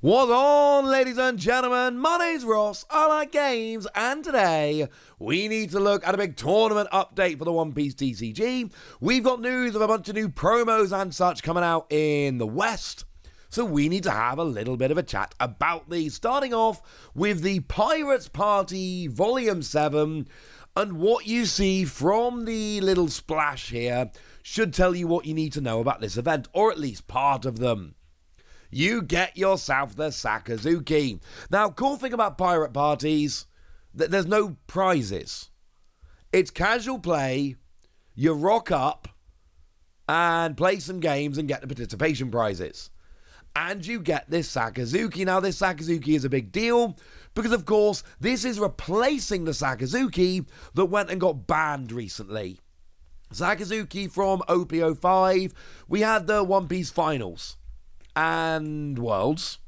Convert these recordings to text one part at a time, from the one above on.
What's on, ladies and gentlemen? My name's Ross, I like games, and today we need to look at a big tournament update for the One Piece TCG. We've got news of a bunch of new promos and such coming out in the West, so we need to have a little bit of a chat about these, starting off with the Pirates Party Volume 7, and what you see from the little splash here should tell you what you need to know about this event, or at least part of them. You get yourself the Sakazuki. Now, cool thing about pirate parties, there's no prizes. It's casual play. You rock up and play some games and get the participation prizes. And you get this Sakazuki. Now, this Sakazuki is a big deal because, of course, this is replacing the Sakazuki that went and got banned recently. Sakazuki from OP05, we had the One Piece Finals and Worlds,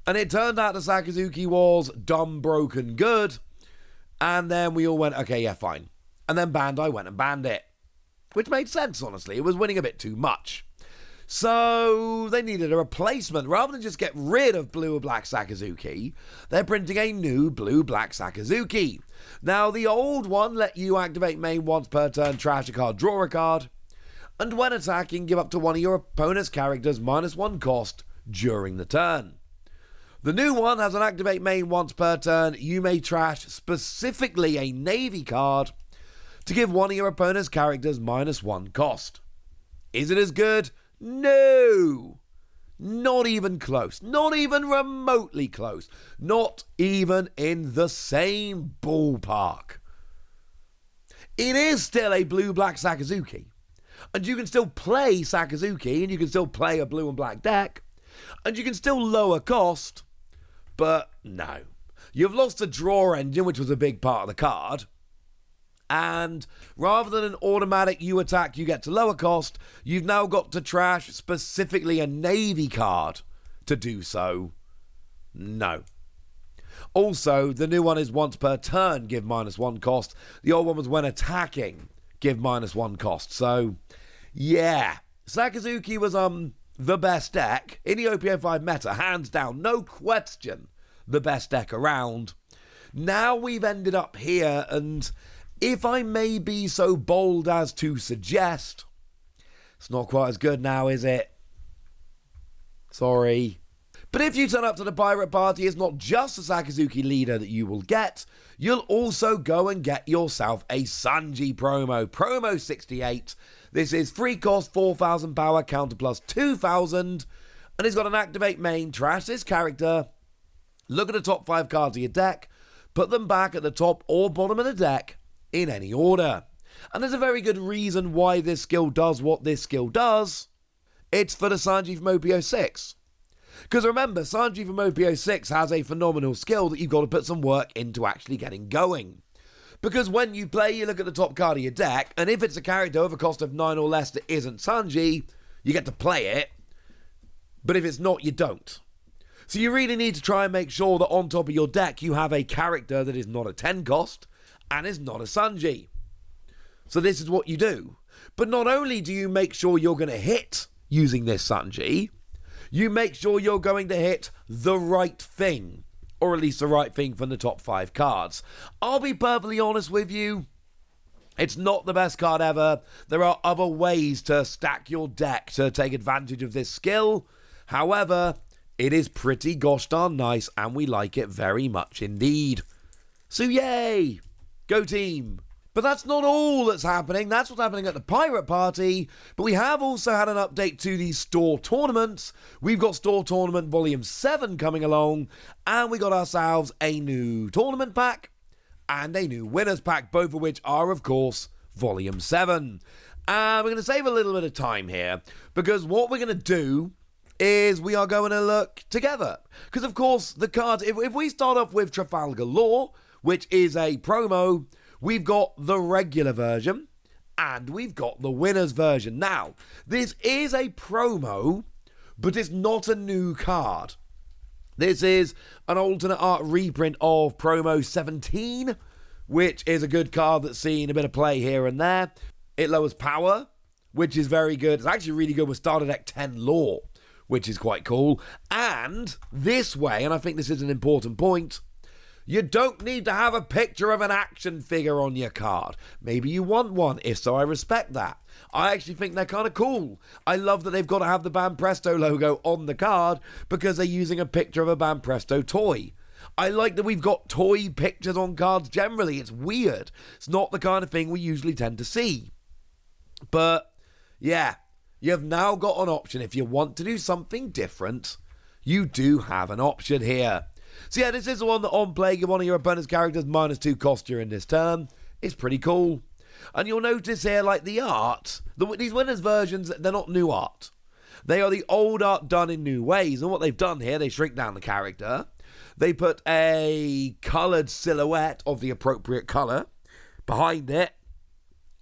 and it turned out the Sakazuki was dumb, broken, good, and then we all went, okay, yeah, fine. And then Bandai went and banned it, which made sense, honestly. It was winning a bit too much. So they needed a replacement. Rather than just get rid of blue or black Sakazuki, they're printing a new blue-black Sakazuki. Now, the old one let you activate main once per turn, trash a card, draw a card, and when attacking, give up to one of your opponent's characters -1 cost during the turn. The new one has an activate main once per turn. You may trash specifically a Navy card to give one of your opponent's characters -1 cost. Is it as good? No! Not even close. Not even remotely close. Not even in the same ballpark. It is still a blue-black Sakazuki. And you can still play Sakazuki, and you can still play a blue and black deck, and you can still lower cost, but no. You've lost the draw engine, which was a big part of the card, and rather than an automatic you attack, you get to lower cost, you've now got to trash specifically a Navy card to do so. No. Also, the new one is once per turn, give -1 cost. The old one was when attacking, give -1 cost. So, yeah. Sakazuki was the best deck in the OP05 meta, hands down, no question, the best deck around. Now we've ended up here, and if I may be so bold as to suggest, it's not quite as good now, is it? Sorry. But if you turn up to the Pirate Party, it's not just the Sakazuki leader that you will get. You'll also go and get yourself a Sanji promo. Promo 68. This is free cost, 4,000 power, counter plus 2,000. And it's got an activate main, trash this character. Look at the top 5 cards of your deck. Put them back at the top or bottom of the deck in any order. And there's a very good reason why this skill does what this skill does. It's for the Sanji from OP06. Because remember, Sanji from OP06 has a phenomenal skill that you've got to put some work into actually getting going. Because when you play, you look at the top card of your deck, and if it's a character of a cost of 9 or less that isn't Sanji, you get to play it. But if it's not, you don't. So you really need to try and make sure that on top of your deck, you have a character that is not a 10 cost, and is not a Sanji. So this is what you do. But not only do you make sure you're going to hit using this Sanji, you make sure you're going to hit the right thing, or at least the right thing from the top 5 cards. I'll be perfectly honest with you, it's not the best card ever. There are other ways to stack your deck to take advantage of this skill. However, it is pretty gosh darn nice, and we like it very much indeed. So yay! Go team! But that's not all that's happening. That's what's happening at the Pirate Party. But we have also had an update to the store tournaments. We've got Store Tournament Volume 7 coming along. And we got ourselves a new tournament pack and a new winners pack, both of which are, of course, Volume 7. And we're going to save a little bit of time here, because what we're going to do is we are going to look together. Because, of course, the cards, if we start off with Trafalgar Law, which is a promo, we've got the regular version, and we've got the winner's version. Now, this is a promo, but it's not a new card. This is an alternate art reprint of promo 17, which is a good card that's seen a bit of play here and there. It lowers power, which is very good. It's actually really good with starter deck 10 Law, which is quite cool. And this way, and I think this is an important point, you don't need to have a picture of an action figure on your card. Maybe you want one. If so, I respect that. I actually think they're kind of cool. I love that they've got to have the Banpresto logo on the card because they're using a picture of a Banpresto toy. I like that we've got toy pictures on cards generally. It's weird. It's not the kind of thing we usually tend to see. But, yeah, you've now got an option. If you want to do something different, you do have an option here. So yeah, this is the one that on play, give one of your opponent's characters -2 cost during this turn. It's pretty cool. And you'll notice here, like the art, these winners versions, they're not new art. They are the old art done in new ways. And what they've done here, they shrink down the character. They put a coloured silhouette of the appropriate colour behind it.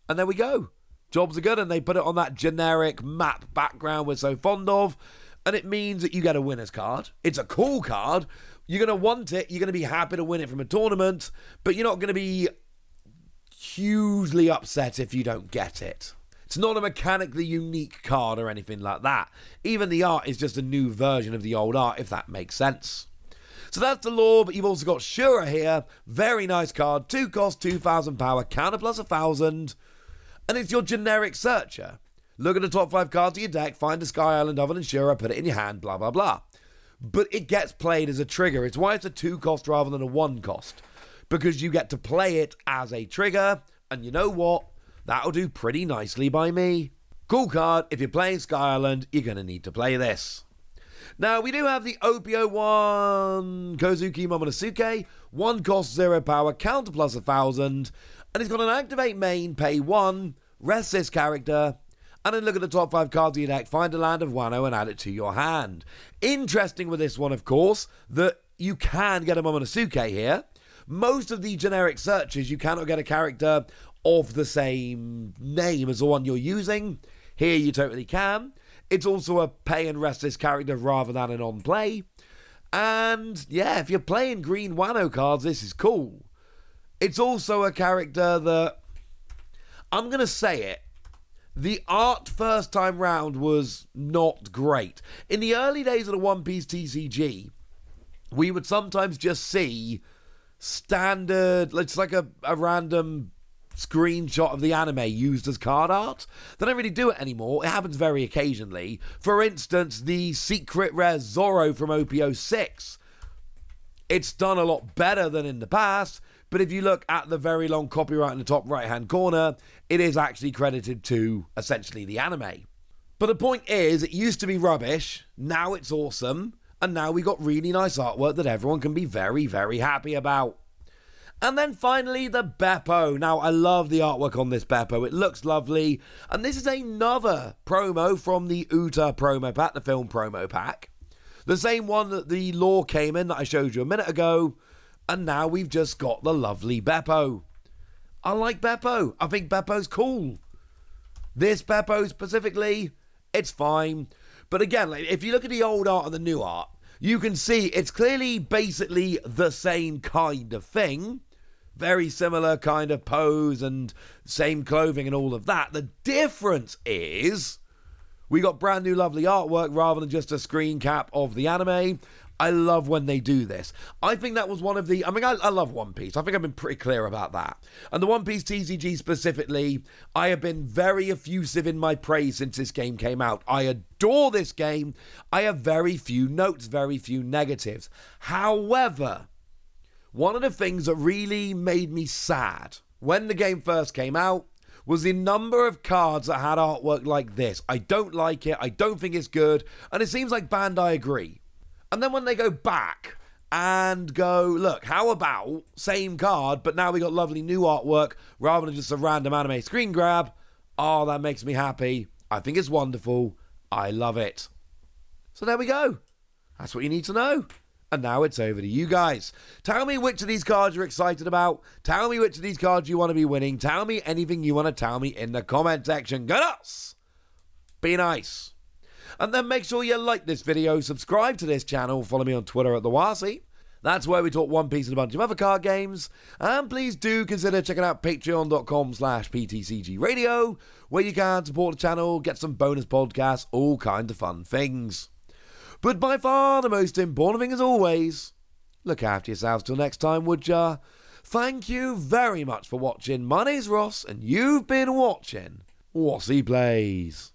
And there we go. Jobs are good. And they put it on that generic map background we're so fond of. And it means that you get a winner's card. It's a cool card. You're going to want it. You're going to be happy to win it from a tournament. But you're not going to be hugely upset if you don't get it. It's not a mechanically unique card or anything like that. Even the art is just a new version of the old art, if that makes sense. So that's the lore, but you've also got Shura here. Very nice card. 2 cost, 2,000 power, counter plus 1,000. And it's your generic searcher. Look at the top 5 cards of your deck, find a Sky Island other than Shura, put it in your hand, blah, blah, blah. But it gets played as a trigger. It's why it's a 2 cost rather than a 1 cost. Because you get to play it as a trigger. And you know what? That'll do pretty nicely by me. Cool card. If you're playing Sky Island, you're going to need to play this. Now, we do have the OPO1 Kozuki Momonosuke. 1 cost, 0 power, counter plus 1,000. And it's got an activate main, pay 1, rest this character. And then look at the top 5 cards of your deck, find a land of Wano and add it to your hand. Interesting with this one, of course, that you can get a Momonosuke here. Most of the generic searches, you cannot get a character of the same name as the one you're using. Here you totally can. It's also a pay and rest this character rather than an on-play. And yeah, if you're playing green Wano cards, this is cool. It's also a character that, I'm going to say it, the art first time round was not great. In the early days of the One Piece TCG, we would sometimes just see standard, it's like a random screenshot of the anime used as card art. They don't really do it anymore. It happens very occasionally. For instance, the secret rare Zoro from OPO6. It's done a lot better than in the past. But if you look at the very long copyright in the top right-hand corner, it is actually credited to, essentially, the anime. But the point is, it used to be rubbish, now it's awesome, and now we got really nice artwork that everyone can be very, very happy about. And then finally, the Beppo. Now, I love the artwork on this Beppo. It looks lovely. And this is another promo from the Uta promo pack, the film promo pack. The same one that the lore came in that I showed you a minute ago. And now we've just got the lovely Beppo. I like Beppo. I think Beppo's cool. This Beppo specifically, it's fine. But again, like, if you look at the old art and the new art, you can see it's clearly basically the same kind of thing. Very similar kind of pose and same clothing and all of that. The difference is we got brand new lovely artwork rather than just a screen cap of the anime. I love when they do this. I think that was one of the... I love One Piece. I think I've been pretty clear about that. And the One Piece TCG specifically, I have been very effusive in my praise since this game came out. I adore this game. I have very few notes, very few negatives. However, one of the things that really made me sad when the game first came out was the number of cards that had artwork like this. I don't like it. I don't think it's good. And it seems like Bandai agree. And then when they go back and go, look, how about same card, but now we got lovely new artwork rather than just a random anime screen grab. Oh, that makes me happy. I think it's wonderful. I love it. So there we go. That's what you need to know. And now it's over to you guys. Tell me which of these cards you're excited about. Tell me which of these cards you want to be winning. Tell me anything you want to tell me in the comment section. Go nuts! Be nice. And then make sure you like this video, subscribe to this channel, follow me on Twitter at TheWasi. That's where we talk One Piece and a bunch of other card games. And please do consider checking out patreon.com/PTCG Radio, where you can support the channel, get some bonus podcasts, all kinds of fun things. But by far the most important thing as always, look after yourselves till next time, would ya? Thank you very much for watching. My name's Ross, and you've been watching Wossy Plays.